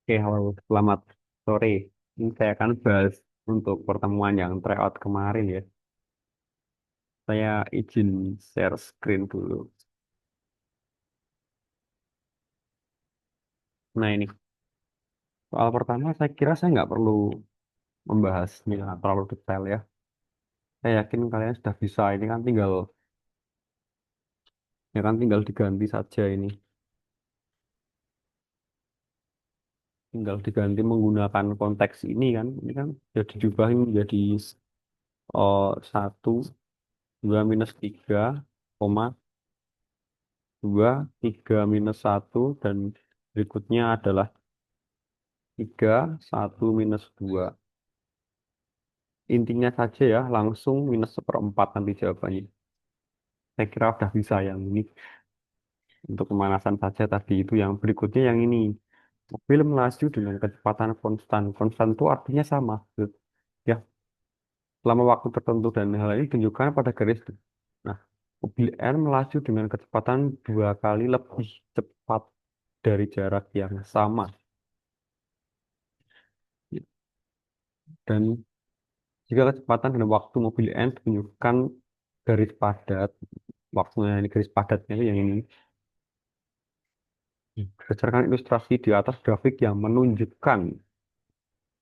Oke, halo, selamat sore. Ini saya akan bahas untuk pertemuan yang tryout kemarin ya. Saya izin share screen dulu. Nah ini, soal pertama saya kira saya nggak perlu membahasnya terlalu detail ya. Saya yakin kalian sudah bisa. Ini kan tinggal diganti saja ini. Tinggal diganti menggunakan konteks ini kan. Ini kan jadi diubah menjadi 1, 2 minus 3, koma 2, 3 minus 1, dan berikutnya adalah 3, 1 minus 2. Intinya saja ya, langsung minus seperempat nanti jawabannya. Saya kira udah bisa yang ini. Untuk pemanasan saja tadi itu yang berikutnya yang ini. Mobil melaju dengan kecepatan konstan. Konstan itu artinya sama. Ya, selama waktu tertentu dan hal ini ditunjukkan pada garis. Nah, mobil N melaju dengan kecepatan 2 kali lebih cepat dari jarak yang sama. Dan jika kecepatan dan waktu mobil N ditunjukkan garis padat, waktunya ini garis padatnya itu yang ini. Berdasarkan ilustrasi di atas grafik yang menunjukkan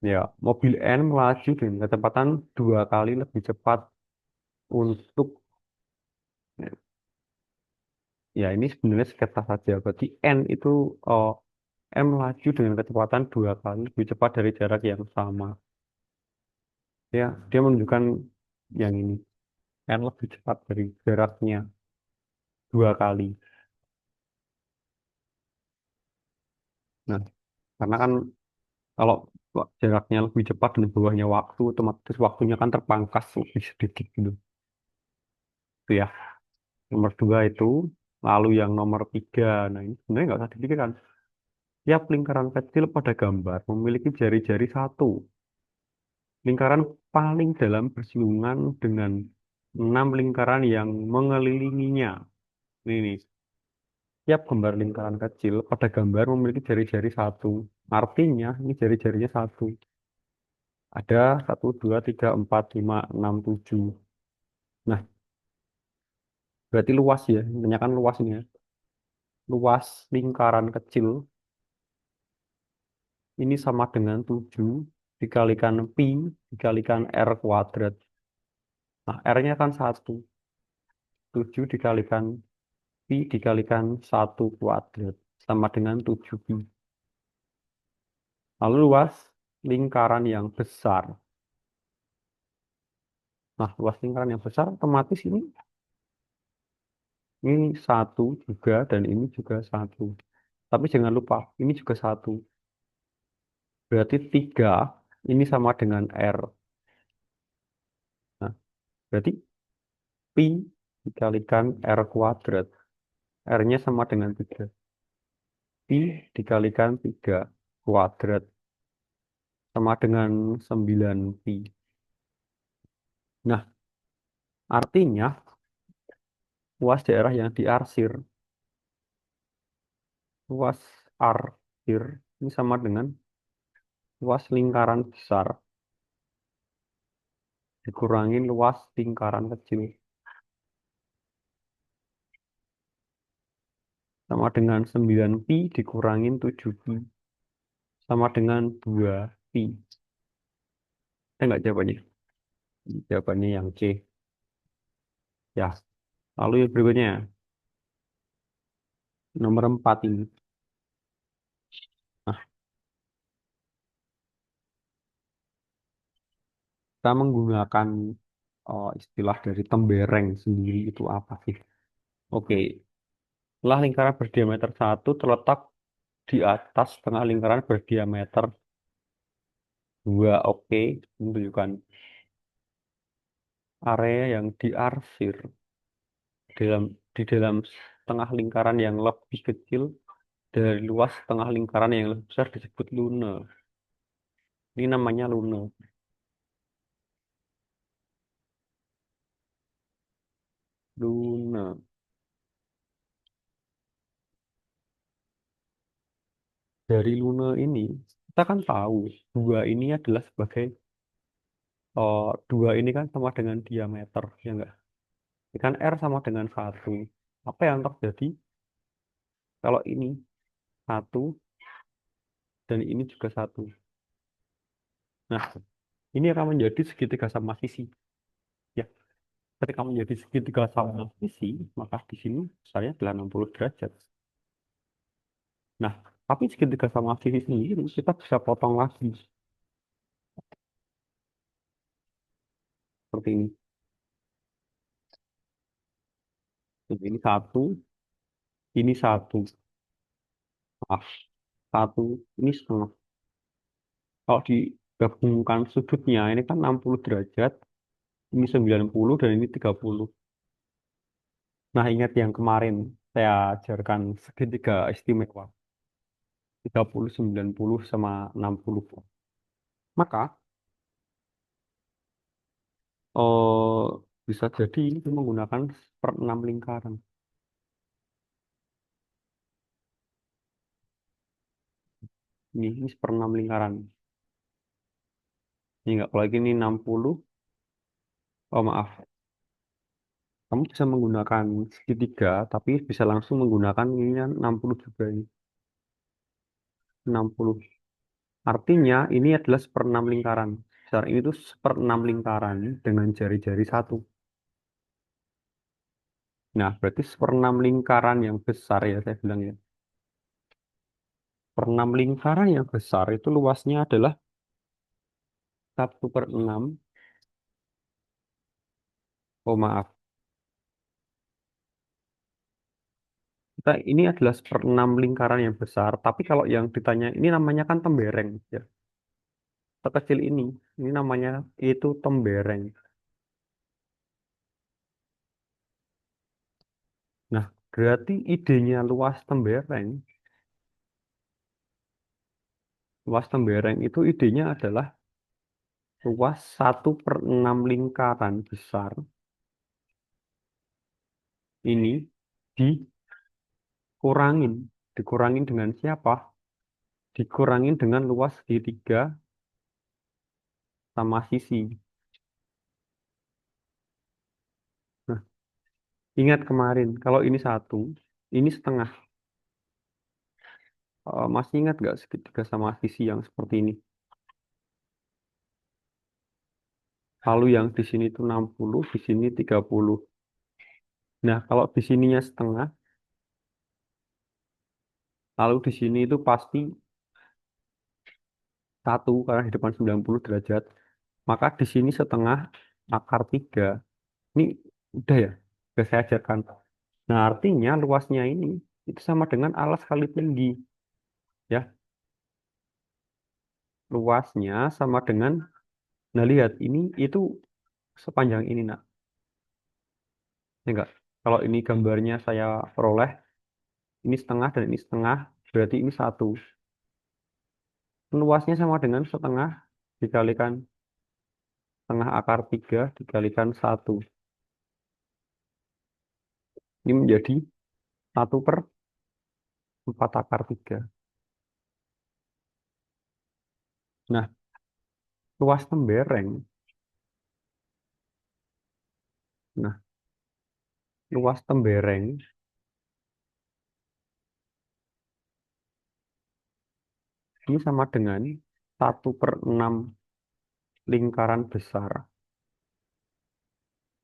ya mobil N melaju dengan kecepatan 2 kali lebih cepat untuk ya ini sebenarnya sketsa saja. Berarti N itu oh, M melaju dengan kecepatan 2 kali lebih cepat dari jarak yang sama. Ya, dia menunjukkan yang ini. N lebih cepat dari jaraknya 2 kali. Nah, karena kan kalau jaraknya lebih cepat dan bawahnya waktu, otomatis waktunya kan terpangkas lebih sedikit gitu. Itu ya. Nomor 2 itu. Lalu yang nomor 3. Nah ini sebenarnya nggak usah dipikirkan. Tiap lingkaran kecil pada gambar memiliki jari-jari satu. Lingkaran paling dalam bersinggungan dengan 6 lingkaran yang mengelilinginya. Ini nih. Tiap gambar lingkaran kecil pada gambar memiliki jari-jari satu. Artinya ini jari-jarinya satu. Ada 1, 2, 3, 4, 5, 6, 7. Nah, berarti luas ya. Intinya kan luas ini ya. Luas lingkaran kecil ini sama dengan 7 dikalikan pi dikalikan R kuadrat. Nah, R-nya kan 1. 7 dikalikan pi dikalikan 1 kuadrat. Sama dengan 7 pi. Lalu luas lingkaran yang besar. Nah, luas lingkaran yang besar otomatis ini 1 juga dan ini juga 1. Tapi jangan lupa, ini juga 1. Berarti 3 ini sama dengan R. Nah, berarti pi dikalikan R kuadrat. R-nya sama dengan 3. Pi dikalikan 3 kuadrat sama dengan 9 pi. Nah, artinya luas daerah yang diarsir, luas arsir ini sama dengan luas lingkaran besar dikurangi luas lingkaran kecil sama dengan 9 pi dikurangin 7 pi sama dengan 2 pi. Enggak jawabannya? Jawabannya yang C. Ya, lalu yang berikutnya nomor 4 ini. Nah, kita menggunakan istilah dari tembereng sendiri itu apa sih? Oke, setelah lingkaran berdiameter 1 terletak di atas tengah lingkaran berdiameter 2. Oke, menunjukkan area yang diarsir dalam di dalam tengah lingkaran yang lebih kecil dari luas tengah lingkaran yang lebih besar disebut luna. Ini namanya luna. Luna. Dari luna ini Kita kan tahu dua ini adalah sebagai dua ini kan sama dengan diameter, ya enggak? Ini kan R sama dengan satu. Apa yang terjadi kalau ini satu dan ini juga satu? Nah, ini akan menjadi segitiga sama sisi. Ya, ketika menjadi segitiga sama sisi, maka di sini besarnya adalah 60 derajat. Nah, tapi segitiga sama sisi sendiri kita bisa potong lagi seperti ini. Jadi ini satu, maaf, satu, ini setengah. Kalau digabungkan sudutnya, ini kan 60 derajat, ini 90 dan ini 30. Nah, ingat yang kemarin saya ajarkan segitiga istimewa, 30, 90 sama 60. Maka, eh bisa jadi ini menggunakan seperenam lingkaran. Ini seperenam lingkaran. Ini enggak, kalau ini 60, oh maaf, kamu bisa menggunakan segitiga, tapi bisa langsung menggunakan ini kan 60 juga ini. 60. Artinya ini adalah seperenam lingkaran. Besar ini tuh seperenam lingkaran dengan jari-jari satu. Nah, berarti seperenam lingkaran yang besar ya saya bilang ya. Seperenam lingkaran yang besar itu luasnya adalah 1/6. Oh maaf, ini adalah seperenam lingkaran yang besar. Tapi kalau yang ditanya ini namanya kan tembereng ya. Sekecil ini namanya itu tembereng. Nah, berarti idenya luas tembereng itu idenya adalah luas 1/6 lingkaran besar ini dikurangin. Dikurangin dengan siapa? Dikurangin dengan luas segitiga sama sisi. Nah, ingat kemarin, kalau ini satu, ini setengah. Masih ingat nggak segitiga sama sisi yang seperti ini? Lalu yang di sini itu 60, di sini 30. Nah, kalau di sininya setengah, lalu di sini itu pasti satu karena di depan 90 derajat. Maka di sini setengah akar 3. Ini udah ya, udah saya ajarkan. Nah, artinya luasnya ini itu sama dengan alas kali tinggi. Ya, luasnya sama dengan, nah lihat, ini itu sepanjang ini, nak. Ya enggak? Kalau ini gambarnya saya peroleh, ini setengah dan ini setengah, berarti ini satu. Luasnya sama dengan setengah dikalikan setengah akar 3 dikalikan satu. Ini menjadi 1/4 akar 3. Nah, luas tembereng. Nah, luas tembereng ini sama dengan 1/6 lingkaran besar.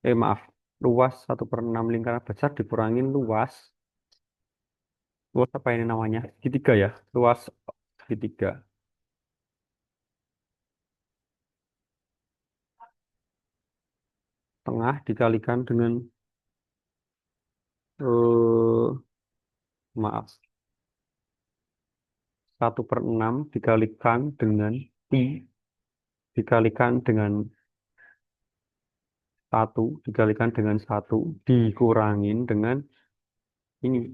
Maaf, luas 1/6 lingkaran besar dikurangin luas. Luas apa ini namanya? Segitiga ya. Luas segitiga. Tengah dikalikan dengan, maaf, 1/6 dikalikan dengan pi dikalikan dengan satu dikalikan dengan satu dikurangin dengan ini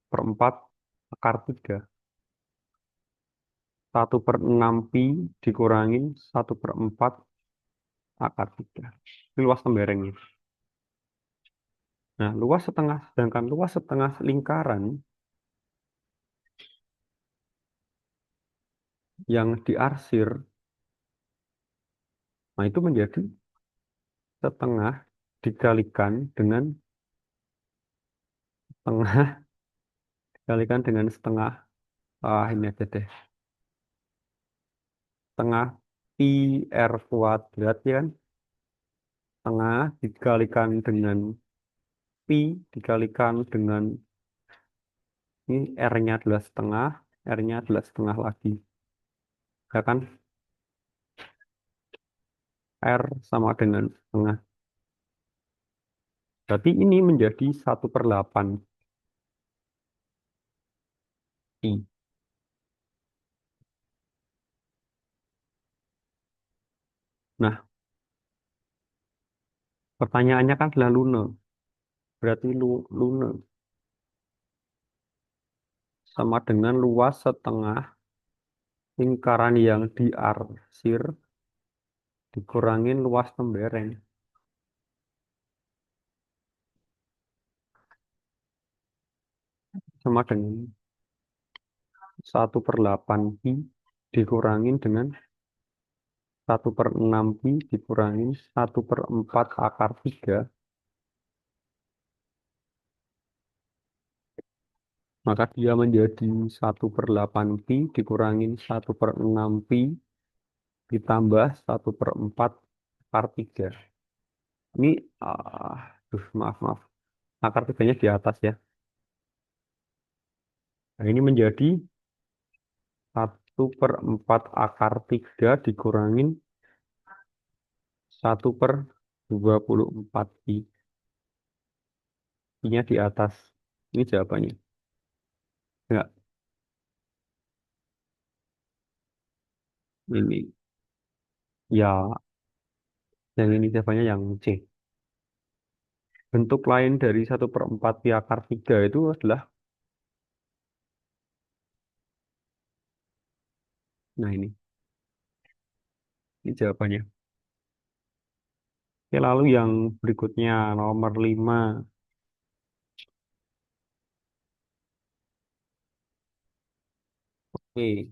perempat akar 3. 1/6 pi dikurangin 1/4 akar 3. Ini luas temberengnya. Nah, sedangkan luas setengah lingkaran yang diarsir, nah itu menjadi setengah dikalikan dengan setengah dikalikan dengan setengah, ini aja deh, setengah pi r kuadrat ya kan, setengah dikalikan dengan pi dikalikan dengan ini r-nya adalah setengah, r-nya adalah setengah lagi, ya kan, r sama dengan setengah. Berarti ini menjadi 1/8 pi. Nah, pertanyaannya kan adalah Luna. Berarti Luna sama dengan luas setengah lingkaran yang diarsir dikurangin luas lembereng. Sama dengan 1/8 pi dikurangin dengan 1/6 pi dikurangin 1/4 akar 3. Maka dia menjadi 1/8 pi dikurangin 1/6 pi ditambah 1/4 akar 3. Ini, maaf, maaf. Akar 3-nya di atas ya. Nah, ini menjadi 1/4 akar 3 dikurangin 1/24 pi. Pi-nya di atas. Ini jawabannya. Enggak, ini. Ya, yang ini jawabannya yang C. Bentuk lain dari 1/4 pi akar 3 itu adalah, nah ini jawabannya. Oke, lalu yang berikutnya, nomor 5. Oke,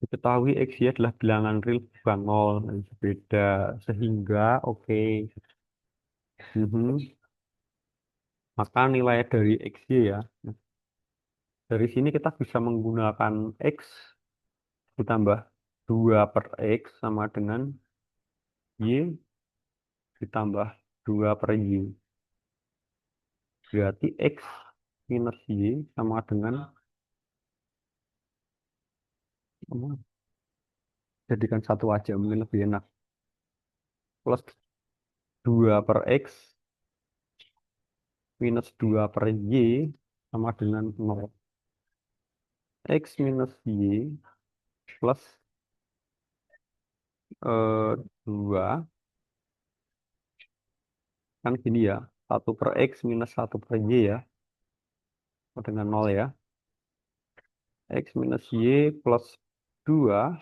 diketahui X y adalah bilangan real bukan nol dan berbeda. Sehingga, oke. Mhm. Maka nilai dari X y ya. Dari sini kita bisa menggunakan X ditambah 2/X sama dengan Y ditambah 2/Y. Berarti X minus Y sama dengan, jadikan satu aja mungkin lebih enak. Plus 2/X minus 2/Y sama dengan 0. X minus Y plus 2 kan gini ya. 1/X minus 1/Y ya. Sama dengan 0 ya. X minus Y plus 2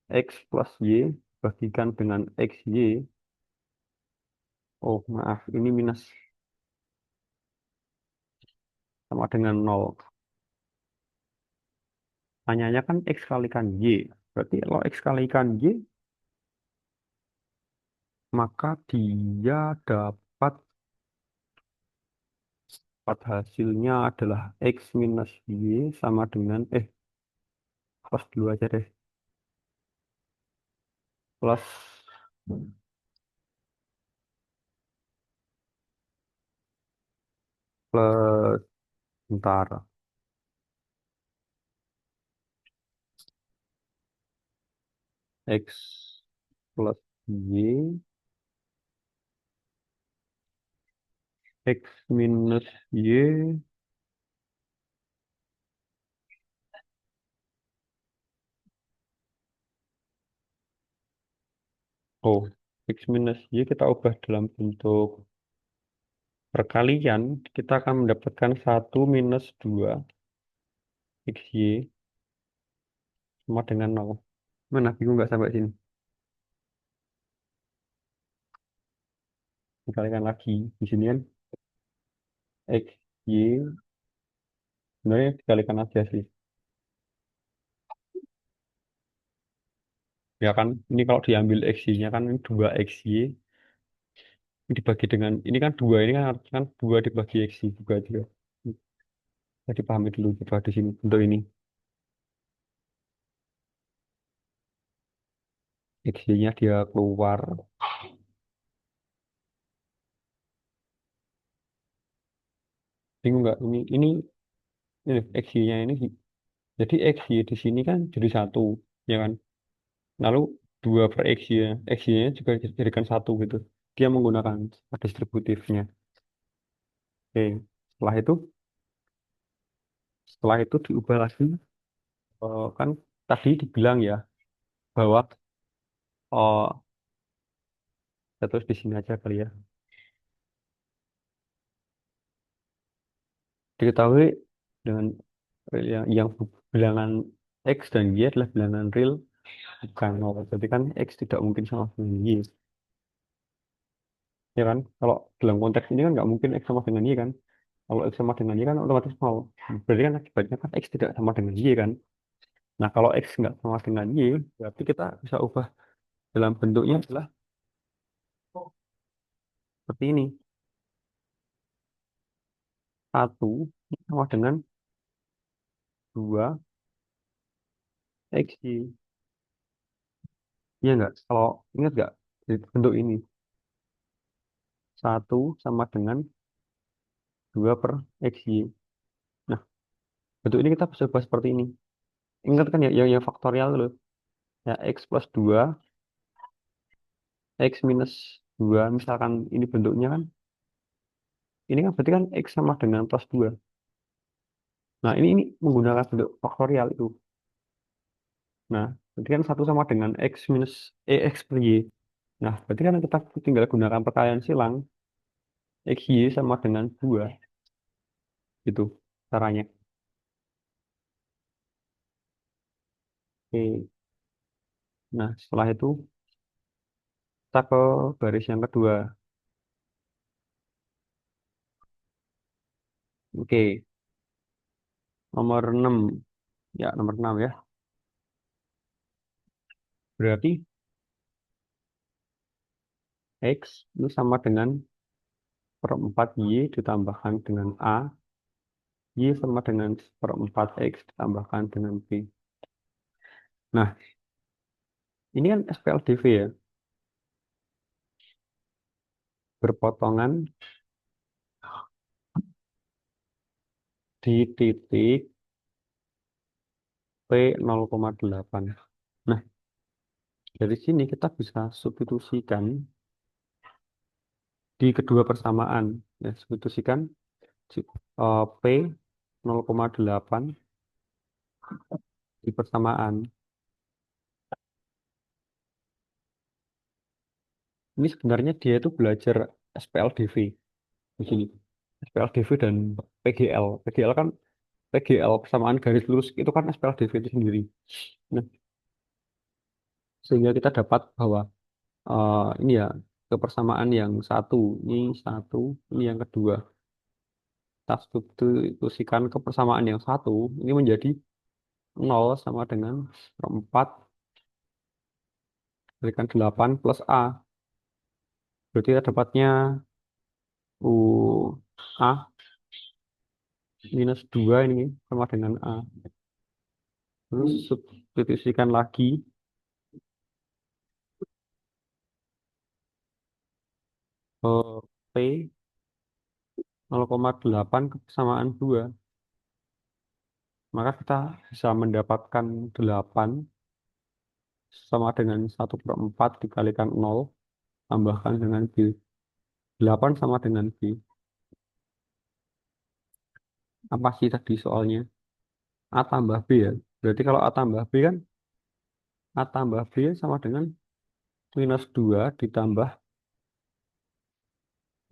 X plus Y bagikan dengan XY. Oh maaf, ini minus sama dengan 0. Tanyanya kan X kalikan Y. Berarti kalau X kalikan Y, maka dia dapat hasilnya adalah X minus Y sama dengan, plus dulu aja deh. Plus plus bentar. X plus Y, X minus Y, oh, X minus Y kita ubah dalam bentuk perkalian, kita akan mendapatkan 1 minus 2 XY sama dengan 0. Mana, bingung nggak sampai sini? Dikalikan lagi. Di sini kan XY, sebenarnya dikalikan aja sih. Ya kan, ini kalau diambil X-nya kan ini 2XY ini dibagi dengan ini kan dua ini kan artinya kan 2 dibagi XY juga juga. Jadi pahami dulu coba di sini untuk ini. XY-nya dia keluar. Bingung nggak? Ini XY-nya ini. Jadi XY di sini kan jadi satu, ya kan? Lalu 2 per XY, XY-nya juga dijadikan satu gitu. Dia menggunakan distributifnya. Oke. Setelah itu, setelah itu diubah lagi. Kan tadi dibilang ya bahwa oh, ya terus di sini aja kali ya. Diketahui dengan yang bilangan X dan Y adalah bilangan real bukan nol. Jadi kan X tidak mungkin sama dengan Y. Ya kan? Kalau dalam konteks ini kan nggak mungkin X sama dengan Y kan? Kalau X sama dengan Y kan otomatis nol. Berarti kan akibatnya kan X tidak sama dengan Y kan? Nah kalau X nggak sama dengan Y, berarti kita bisa ubah dalam bentuknya adalah seperti ini. Satu sama dengan 2 XY. Iya nggak? Kalau ingat nggak di bentuk ini? Satu sama dengan 2 per XY. Nah, bentuk ini kita bisa ubah seperti ini. Ingat kan ya, yang faktorial dulu. Ya, X plus 2 X minus 2 misalkan ini bentuknya kan. Ini kan berarti kan X sama dengan plus 2. Nah, ini menggunakan bentuk faktorial itu. Nah, berarti kan satu sama dengan X minus X per Y. Nah, berarti kan kita tinggal gunakan perkalian silang. XY sama dengan 2. Gitu caranya. Oke. Nah, setelah itu kita ke baris yang kedua. Oke, nomor 6. Ya, nomor 6 ya. Berarti X itu sama dengan seperempat Y ditambahkan dengan A. Y sama dengan seperempat X ditambahkan dengan B. Nah, ini kan SPLDV ya. Berpotongan di titik P 0,8. Nah, dari sini kita bisa substitusikan di kedua persamaan. Ya, substitusikan P 0,8 di persamaan. Ini sebenarnya dia itu belajar SPLDV di sini. SPLDV dan PGL. PGL kan PGL persamaan garis lurus itu kan SPLDV itu sendiri. Nah, sehingga kita dapat bahwa ini ya kepersamaan yang satu, ini satu, ini yang kedua. Kita substitusikan kepersamaan yang satu ini menjadi nol sama dengan 4 berikan 8 plus A. Berarti kita dapatnya U A minus 2 ini sama dengan A. Terus substitusikan lagi P 0,8 kesamaan 2. Maka kita bisa mendapatkan 8 sama dengan 1/4 dikalikan 0 tambahkan dengan B. 8 sama dengan B. Apa sih tadi soalnya? A tambah B ya. Berarti kalau A tambah B kan A tambah B sama dengan minus 2 ditambah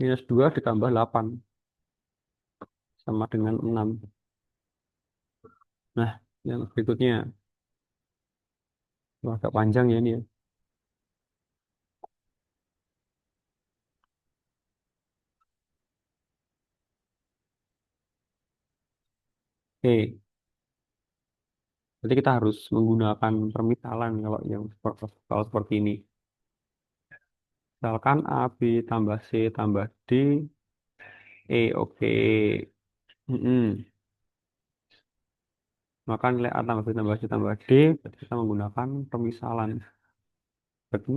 minus 2 ditambah 8 sama dengan 6. Nah, yang berikutnya. Wah, agak panjang ya ini ya. Oke, Jadi kita harus menggunakan permisalan kalau seperti ini. Misalkan A, B tambah C tambah D, E, oke. Mm-mm. Maka nilai A tambah B tambah C tambah D, berarti kita menggunakan permisalan. Berarti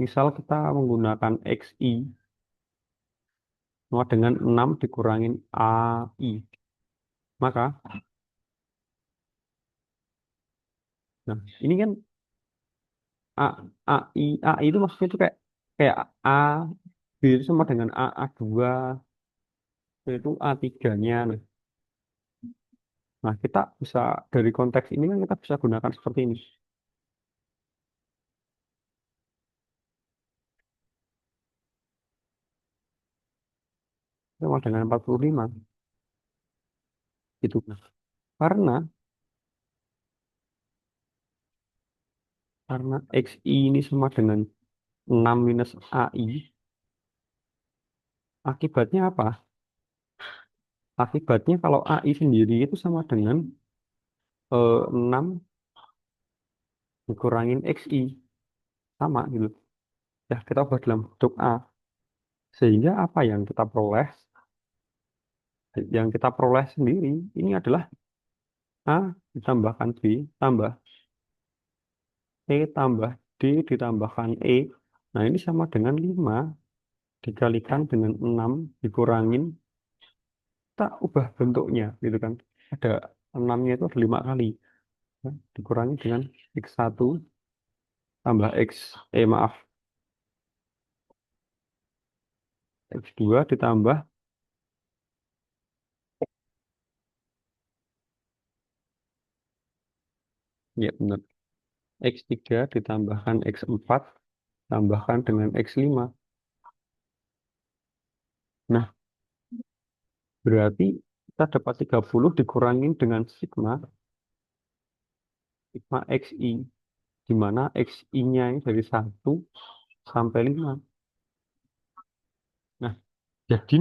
misal kita menggunakan XI sama dengan 6 dikurangin AI. Maka, nah ini kan A, AI itu maksudnya itu kayak A, B itu sama dengan A2, C itu A3-nya. Nah, kita bisa dari konteks ini kan kita bisa gunakan seperti ini. Sama dengan 45. Gitu. Nah, karena XI ini sama dengan 6 minus AI, akibatnya apa? Akibatnya kalau AI sendiri itu sama dengan 6 dikurangin XI. Sama gitu. Ya, kita ubah dalam bentuk A. Sehingga apa yang kita peroleh? Yang kita peroleh sendiri ini adalah A ditambahkan B tambah C tambah D ditambahkan E. Nah, ini sama dengan 5 dikalikan dengan 6 dikurangin, kita ubah bentuknya gitu kan. Ada 6-nya itu ada 5 kali. Nah, dikurangi dengan X1 tambah maaf, X2 ditambah, ya benar, X3 ditambahkan X4 tambahkan dengan X5. Nah, berarti kita dapat 30 dikurangin dengan sigma XI, di mana XI-nya ini dari 1 sampai 5. Nah, jadi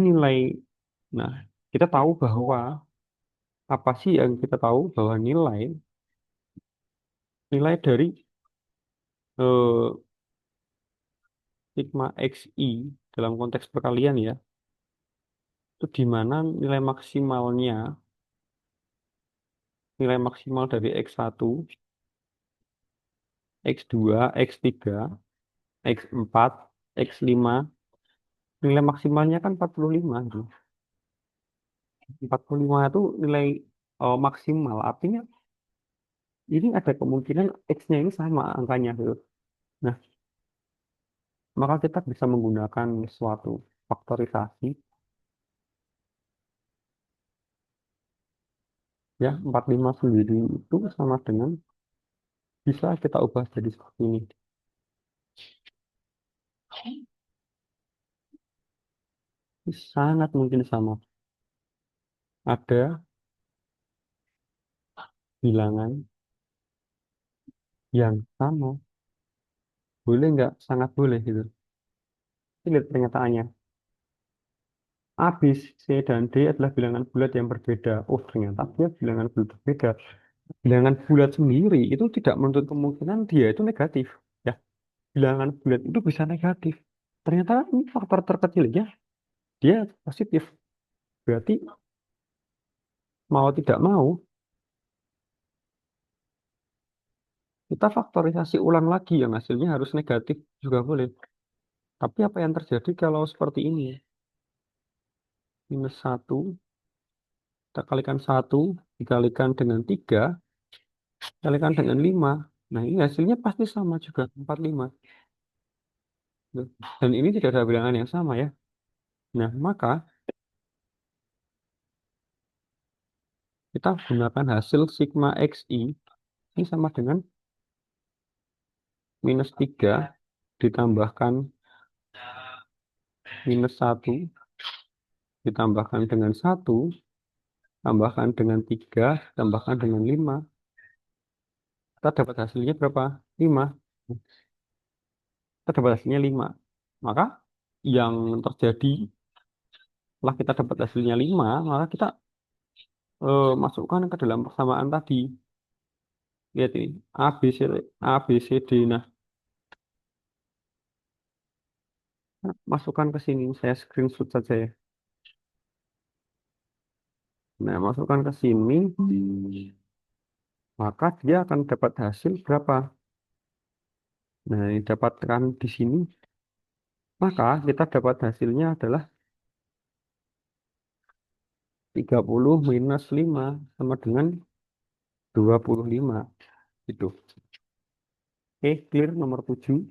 nah, kita tahu bahwa apa sih yang kita tahu bahwa nilai nilai dari eh, sigma XI dalam konteks perkalian ya, itu di mana nilai maksimal dari X1, X2, X3, X4, X5, nilai maksimalnya kan 45 itu. 45 itu nilai maksimal, artinya ini ada kemungkinan X-nya ini sama angkanya gitu. Nah, maka kita bisa menggunakan suatu faktorisasi ya. 45 sendiri itu sama dengan, bisa kita ubah jadi seperti ini. Ini sangat mungkin sama. Ada bilangan yang sama. Boleh nggak? Sangat boleh gitu. Ini lihat pernyataannya. A, B, C, dan D adalah bilangan bulat yang berbeda. Oh, ternyata dia bilangan bulat berbeda. Bilangan bulat sendiri itu tidak menuntut kemungkinan dia itu negatif. Ya, bilangan bulat itu bisa negatif. Ternyata ini faktor terkecilnya dia positif. Berarti mau tidak mau, kita faktorisasi ulang lagi yang hasilnya harus negatif juga boleh. Tapi apa yang terjadi kalau seperti ini? Minus 1, kita kalikan 1, dikalikan dengan 3, kalikan dengan 5. Nah, ini hasilnya pasti sama juga, 45. Tuh. Dan ini tidak ada bilangan yang sama ya. Nah, maka kita gunakan hasil sigma XI ini sama dengan minus 3 ditambahkan minus 1 ditambahkan dengan 1 tambahkan dengan 3 tambahkan dengan 5. Kita dapat hasilnya berapa? 5. Kita dapat hasilnya 5. Maka yang terjadi setelah kita dapat hasilnya 5, maka kita masukkan ke dalam persamaan tadi. Lihat ini, A, B, C, A, B, C, D. Nah, masukkan ke sini. Saya screenshot saja ya. Nah, masukkan ke sini, maka dia akan dapat hasil berapa? Nah, yang dapatkan di sini, maka kita dapat hasilnya adalah 30 minus 5 sama dengan 25. Itu. Oke, clear nomor 7.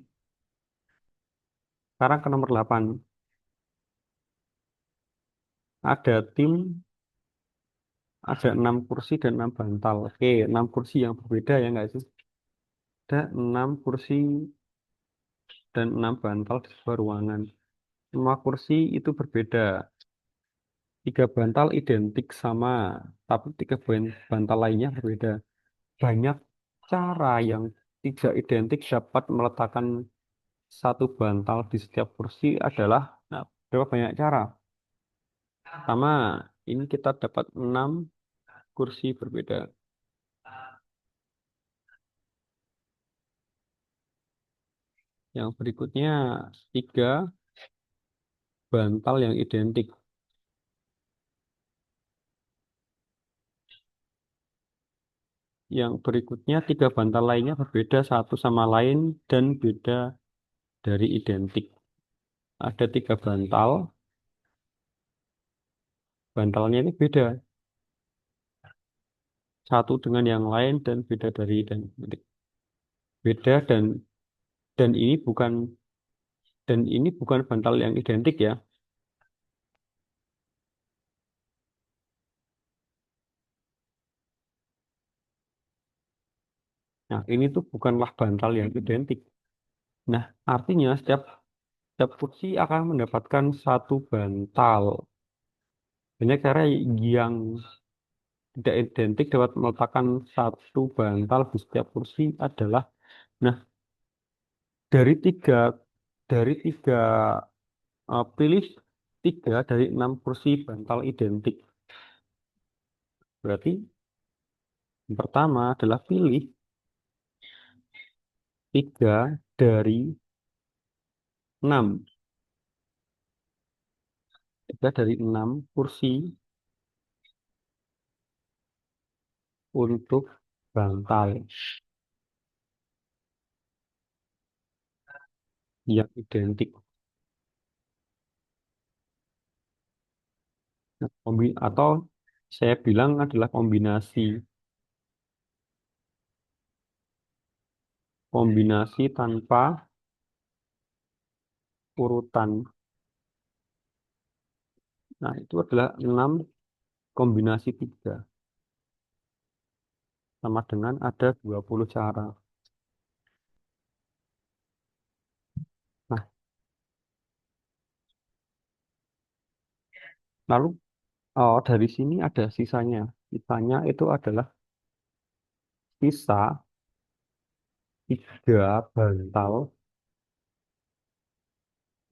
Sekarang ke nomor 8. Ada tim, ada 6 kursi dan 6 bantal. Oke, 6 kursi yang berbeda ya enggak sih? Ada 6 kursi dan 6 bantal di sebuah ruangan. Semua kursi itu berbeda. Tiga bantal identik sama, tapi bantal lainnya berbeda. Banyak cara yang tidak identik dapat meletakkan satu bantal di setiap kursi adalah, nah, berapa banyak cara? Pertama, ini kita dapat 6 kursi berbeda. Yang berikutnya, 3 bantal yang identik. Yang berikutnya, 3 bantal lainnya berbeda satu sama lain dan beda dari identik. Ada 3 bantal, bantalnya ini beda. Satu dengan yang lain dan beda dari identik. Beda dan ini bukan bantal yang identik ya. Nah, ini tuh bukanlah bantal yang identik. Nah, artinya setiap kursi akan mendapatkan satu bantal. Banyak cara yang tidak identik dapat meletakkan satu bantal di setiap kursi adalah, nah, dari tiga dari tiga pilih 3 dari 6 kursi bantal identik. Berarti yang pertama adalah pilih 3 dari 6. 3 dari 6 kursi untuk bantal yang identik. Nah, atau saya bilang adalah kombinasi tanpa urutan. Nah, itu adalah 6 kombinasi 3. Sama dengan ada 20 cara. Nah, lalu dari sini ada sisanya. Sisanya itu adalah sisa 3 bantal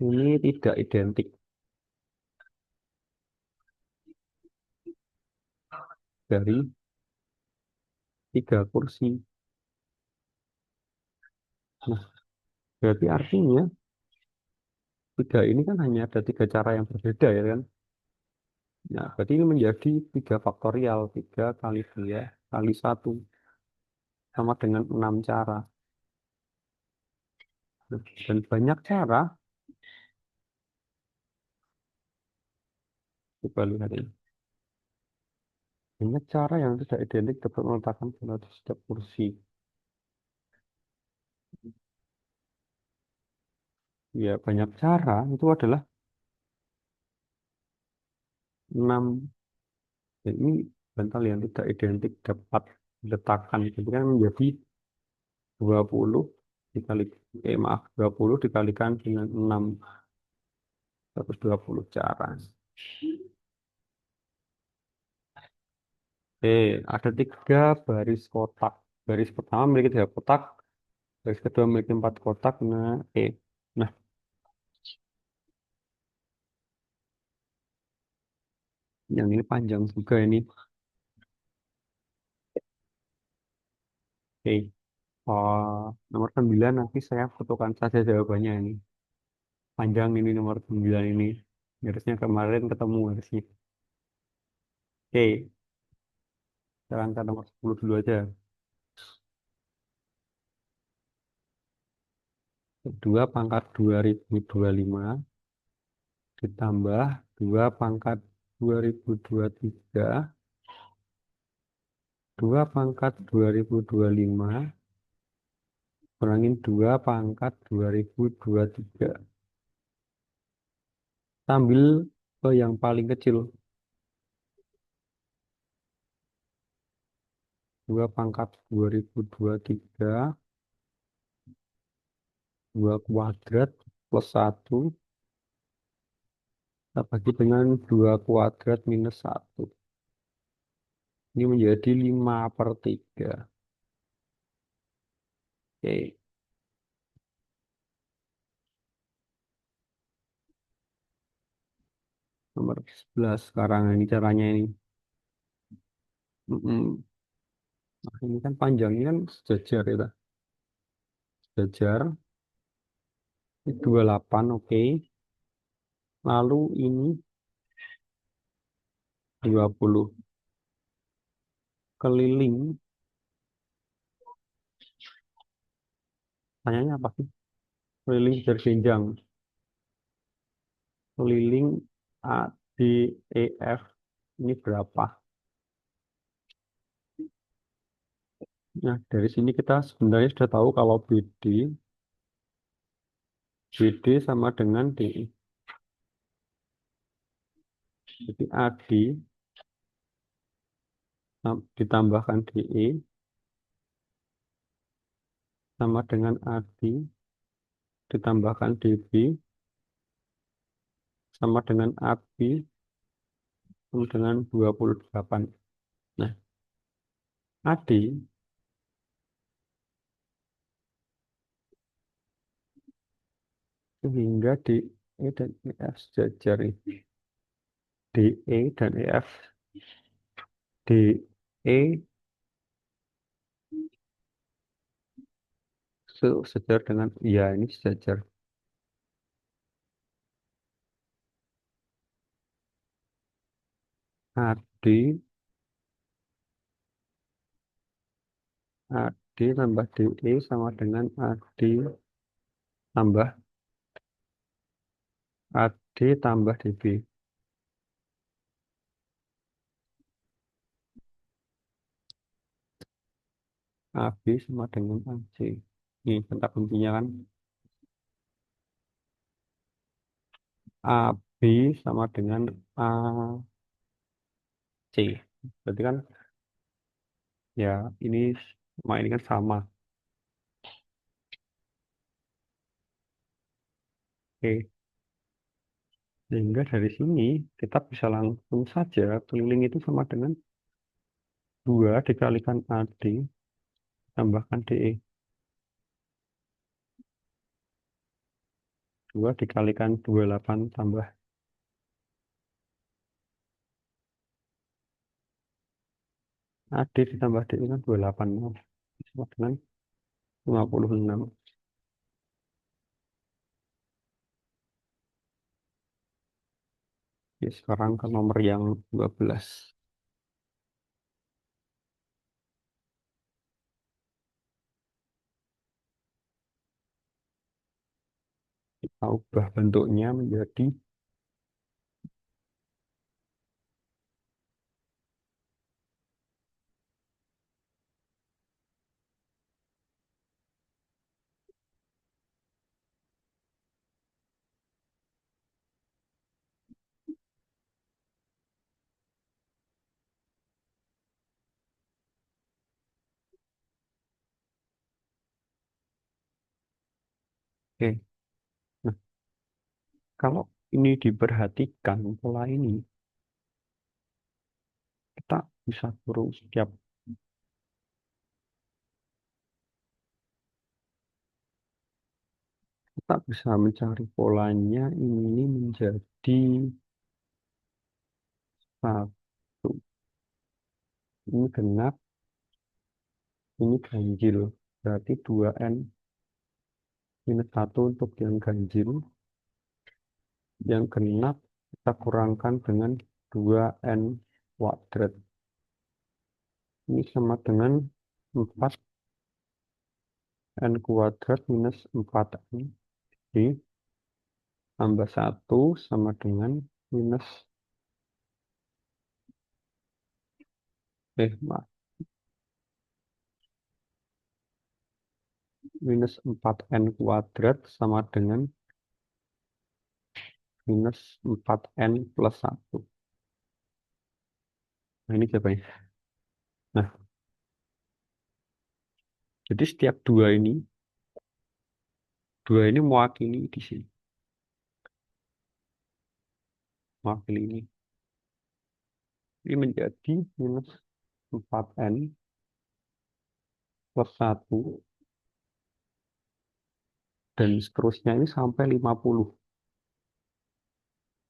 ini tidak identik dari 3 kursi. Nah, berarti artinya 3 ini kan hanya ada 3 cara yang berbeda ya kan? Nah, berarti ini menjadi 3 faktorial. 3 kali 2 kali 1 sama dengan 6 cara. Nah, dan banyak cara, coba lihat ini. Banyak cara yang tidak identik dapat meletakkan bola di setiap kursi. Ya, banyak cara itu adalah 6. Dan ini bantal yang tidak identik dapat diletakkan. Jadi kan menjadi 20 dikali, maaf, 20 dikalikan dengan 6. 120 cara. Ada 3 baris kotak. Baris pertama memiliki 3 kotak, baris kedua memiliki 4 kotak. Nah, yang ini panjang juga ini. Oke. Nomor 9 nanti saya fotokan saja jawabannya ini. Panjang ini nomor 9 ini. Harusnya kemarin ketemu harusnya. Oke, saya angkat nomor 10 dulu aja. 2 pangkat 2025 ditambah 2 pangkat 2023, 2 pangkat 2025 kurangin 2 pangkat 2023. Sambil ke yang paling kecil. 2 pangkat 2023, 2 kuadrat plus 1, kita bagi dengan 2 kuadrat minus 1. Ini menjadi 5/3. Oke, nomor 11 sekarang ini caranya ini. Mm-mm. Nah, ini kan panjang, ini kan sejajar ya. Sejajar, ini 28, oke. Lalu ini 20. Keliling, tanyanya apa sih? Keliling berjenjang. Keliling A, D, E, F, ini berapa? Nah, dari sini kita sebenarnya sudah tahu kalau BD sama dengan DE. Jadi AD ditambahkan DE sama dengan AD ditambahkan DB sama dengan AB sama dengan 28. Nah, AD sehingga DE dan EF sejajar ini. DE dan EF, DE sejajar dengan, ya ini sejajar. AD, AD tambah DE sama dengan AD tambah AD tambah DB. AB sama dengan AC. Ini kata kuncinya kan. AB sama dengan AC. Berarti kan ya ini sama ini kan sama. Oke. Sehingga dari sini kita bisa langsung saja keliling itu sama dengan 2 dikalikan AD tambahkan DE. 2 dikalikan 28 tambah AD ditambah DE kan 28. Sama dengan 56. Oke, sekarang ke nomor yang 12. Kita ubah bentuknya menjadi oke. Nah, kalau ini diperhatikan pola ini kita bisa turun setiap, kita bisa mencari polanya ini menjadi satu, ini genap, Ini ganjil. Berarti 2n minus 1 untuk yang ganjil. Yang genap kita kurangkan dengan 2n kuadrat. Ini sama dengan 4n kuadrat minus 4n. Jadi tambah 1 sama dengan minus, maaf, minus 4n kuadrat sama dengan minus 4n plus 1. Nah, ini jawabannya. Nah, jadi setiap dua ini mewakili di sini. Mewakili ini. Ini menjadi minus 4n plus 1 dan seterusnya ini sampai 50.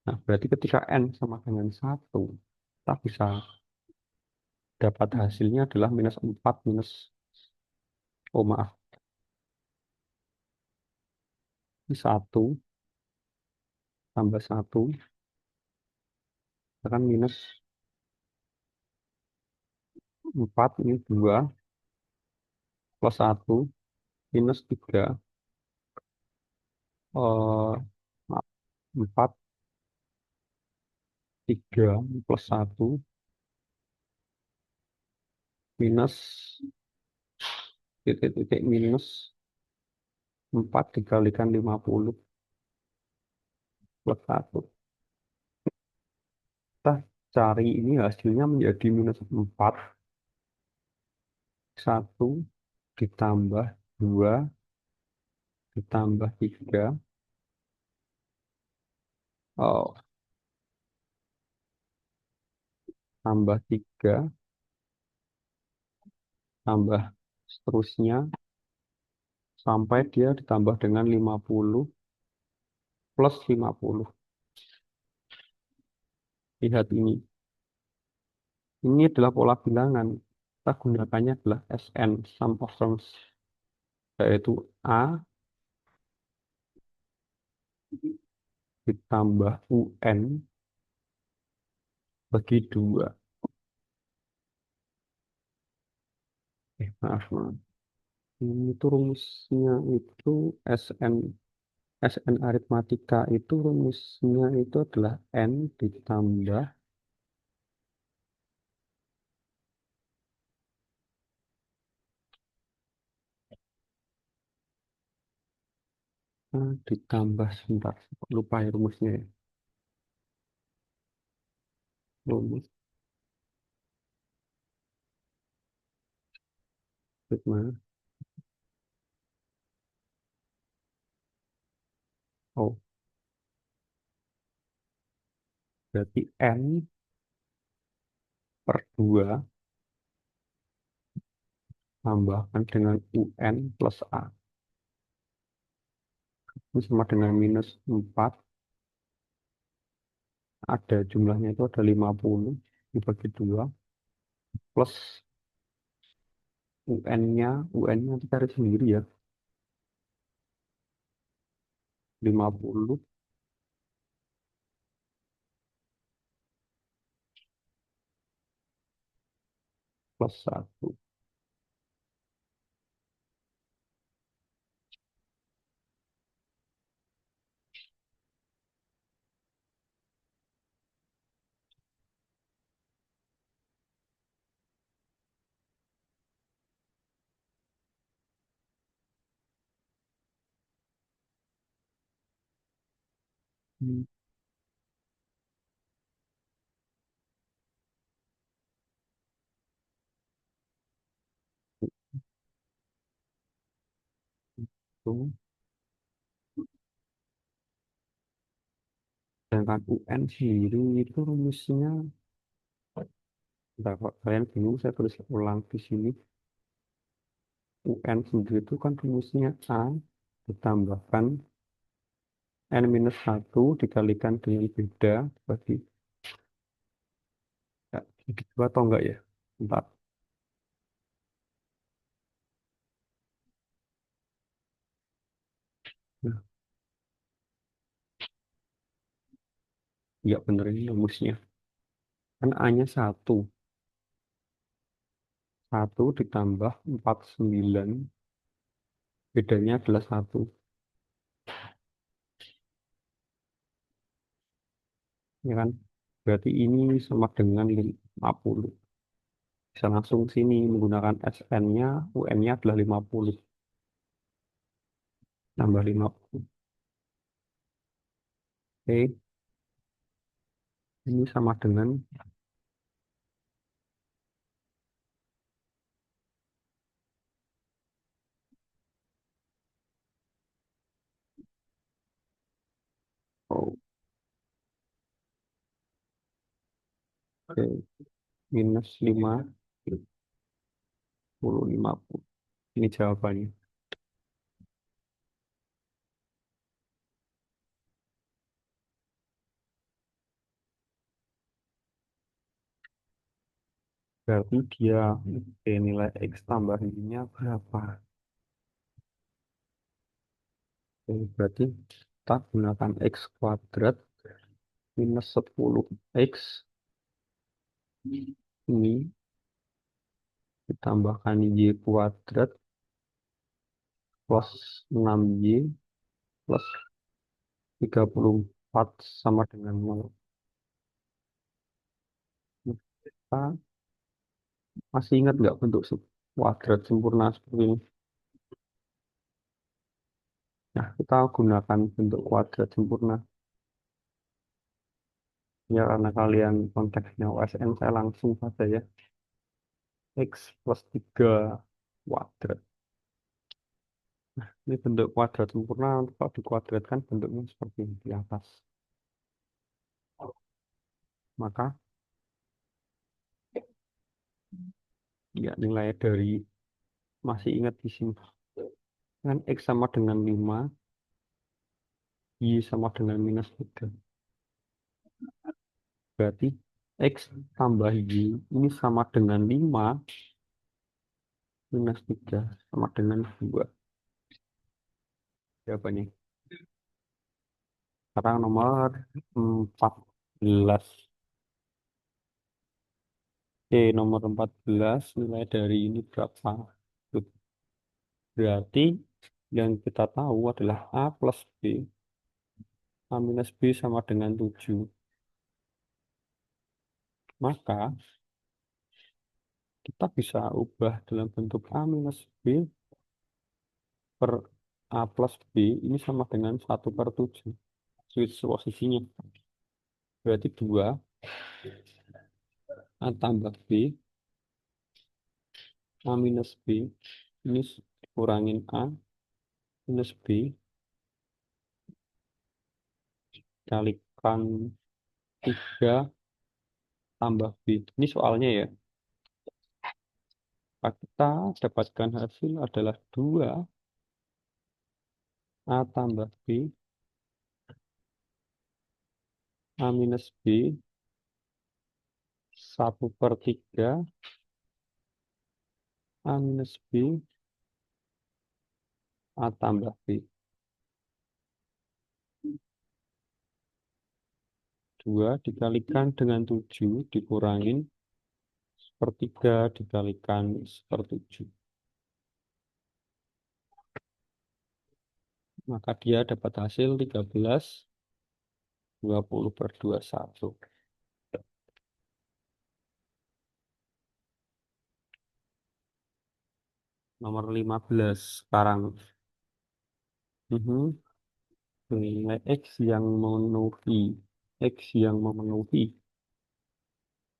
Nah, berarti ketika n sama dengan 1, kita bisa dapat hasilnya adalah minus 4 minus, oh maaf, ini 1 tambah 1, kan minus 4, ini 2, plus 1, minus 3, maaf, 4, 3, plus 1, minus, titik-titik minus 4 dikalikan 50 plus 1. Kita cari ini hasilnya menjadi minus 4, 1 ditambah 2 ditambah 3, oh, tambah 3 tambah seterusnya sampai dia ditambah dengan 50 plus 50. Lihat ini. Ini adalah pola bilangan. Kita gunakannya adalah SN, sum of terms, yaitu A ditambah UN bagi 2. Maaf, maaf. Ini tuh rumusnya itu SN. SN aritmatika itu rumusnya itu adalah N ditambah ditambah, sebentar, lupa ya rumusnya ya. Rumus sigma. Oh, berarti N per 2 tambahkan dengan UN plus A. Ini sama dengan minus 4. Ada jumlahnya itu ada 50 dibagi 2 plus UN-nya. UN-nya kita cari sendiri ya. 50 plus 1. Hmm, itu. Sedangkan UN sendiri itu rumusnya, bentar, Pak, kalian bingung saya tulis ulang di sini. UN sendiri itu kan rumusnya A ditambahkan N-1 dikalikan dengan beda bagi, ya, bagi 2 atau enggak ya? Bentar. Nggak bener ini rumusnya. Kan A-nya 1. 1 ditambah 49. Bedanya adalah 1. Ya kan? Berarti ini sama dengan 50. Bisa langsung sini menggunakan SN-nya, UN-nya adalah 50. Tambah 50. Oke, ini sama dengan, oh, oke, minus 50. Ini jawabannya. Berarti dia nilai X tambah Y-nya berapa? Oke, berarti kita gunakan X kuadrat minus 10X ini ditambahkan Y kuadrat plus 6Y plus 34 sama dengan 0. Kita masih ingat nggak bentuk kuadrat sempurna seperti ini? Nah, kita gunakan bentuk kuadrat sempurna. Ya, karena kalian konteksnya OSN, saya langsung saja ya. X plus 3 kuadrat. Ini bentuk kuadrat sempurna. Kalau dikuadratkan bentuknya seperti ini di atas. Maka ya nilai dari, masih ingat di sini. Kan X sama dengan 5, Y sama dengan minus 3. Berarti X tambah Y ini sama dengan 5 minus 3 sama dengan 2. Jawabannya. Sekarang nomor 14. Nomor 14 nilai dari ini berapa? Tuh, berarti yang kita tahu adalah A plus B. A minus B sama dengan 7. Maka kita bisa ubah dalam bentuk A minus B per A plus B ini sama dengan 1/7. Switch posisinya. Berarti 2 A tambah B, A minus B. Ini kurangin A minus B kalikan 3 tambah B. Ini soalnya ya. Maka kita dapatkan hasil adalah 2 A tambah B, A minus B, 1/3, A minus B, A tambah B. 2 dikalikan dengan 7 dikurangin 1/3 dikalikan 1/7. Maka dia dapat hasil 13, 20/21. Nomor 15 sekarang. Mhm. Nilai X yang memenuhi. X yang memenuhi.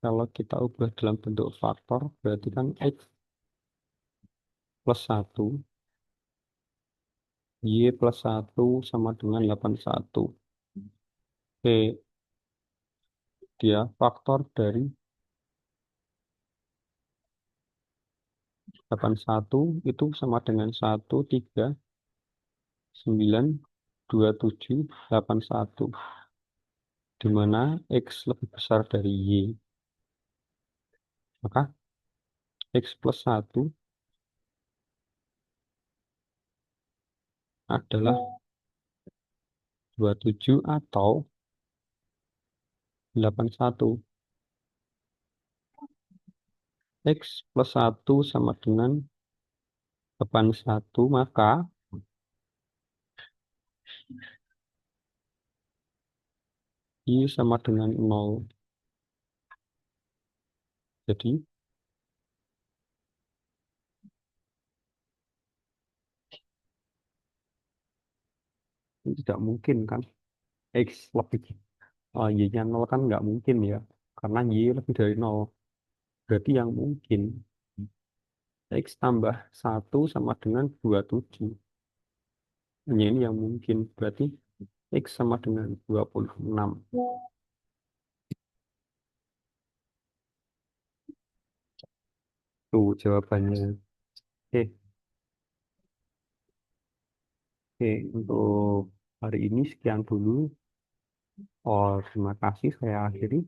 Kalau kita ubah dalam bentuk faktor, berarti kan X plus 1, Y plus 1 sama dengan 81. Oke, dia faktor dari 81 itu sama dengan 1, 3, 9, 2, 7, 8, 1. Di mana X lebih besar dari Y. Maka X plus 1 adalah 27 atau 81. X plus 1 sama dengan 81, maka Y sama dengan 0. Jadi, ini tidak mungkin kan? X lebih, Y-nya 0 kan nggak mungkin ya. Karena Y lebih dari 0. Berarti yang mungkin, X tambah 1 sama dengan 27. Ini yang mungkin. Berarti X sama dengan 26. Tuh jawabannya. Oke, oke. Untuk hari ini sekian dulu. Oh, terima kasih. Saya akhiri.